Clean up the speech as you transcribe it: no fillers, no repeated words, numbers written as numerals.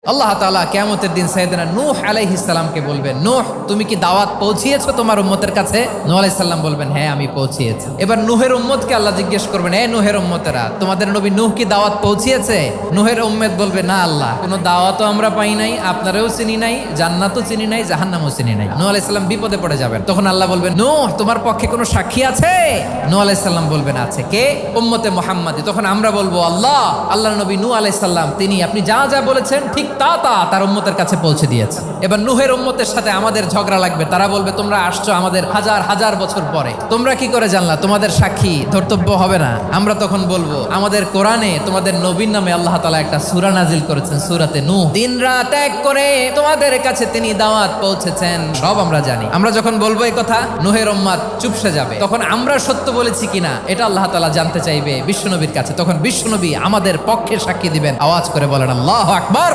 আল্লাহ তাআলা কিয়ামতের দিন সাইয়েদনা নূহ আলাইহিস সালামকে বলবেন, নূহ তুমি কি দাওয়াত পৌঁছিয়েছো তোমার উম্মতের কাছে? নূহ আলাইহিস সালাম বলবেন, হ্যাঁ আমি পৌঁছিয়েছি। এবার নূহের উম্মতকে আল্লাহ জিজ্ঞেস করবেন, এ নূহের উম্মতেরা তোমাদের নবী নূহ কি দাওয়াত পৌঁছিয়েছে? নূহের উম্মত বলবে, না আল্লাহ, কোনো দাওয়াতও আমরা পাই নাই, আপনারাও চিনি নাই, জান্নাতও চিনি নাই, জাহান্নামও চিনি নাই। নূহ আলাইহিস সালাম বিপদে পড়ে যাবেন। তখন আল্লাহ বলবেন, নূহ তোমার পক্ষে কোনো সাক্ষী আছে? নূহ আলাইহিস সালাম বলবেন, আছে। কে? উম্মতে মুহাম্মাদি। তখন আমরা বলবো, আল্লাহ, আল্লাহর নবী নূহ আলাইহিস সালাম তিনি আপনি যা যা বলেছেন ঠিক তা তার উম্মতের কাছে পৌঁছে দিয়েছে। এবার নূহের উম্মতের সাথে আমাদের ঝগড়া লাগবে। তারা বলবে, তোমরা আসছো আমাদের হাজার হাজার বছর পরে, তোমরা কি করে জানলা? তোমাদের সাক্ষী ধর্তব্য হবে না? আমরা তখন বলবো, আমাদের কোরআনে তোমাদের নবীর নামে আল্লাহ তাআলা একটা সূরা নাজিল করেছেন, সূরাতে নূহ। দিন রাত এক করে তোমাদের কাছে তিনি দাওয়াত পৌঁছেছেন, সব আমরা জানি। আমরা যখন বলবো এই কথা, নূহের উম্মত চুপসে যাবে। তখন আমরা সত্য বলেছি কিনা এটা আল্লাহ তাআলা জানতে চাইবে বিশ্বনবীর কাছে। তখন বিশ্বনবী আমাদের পক্ষে সাক্ষী দিবেন। আওয়াজ করে বলেন আল্লাহু আকবার।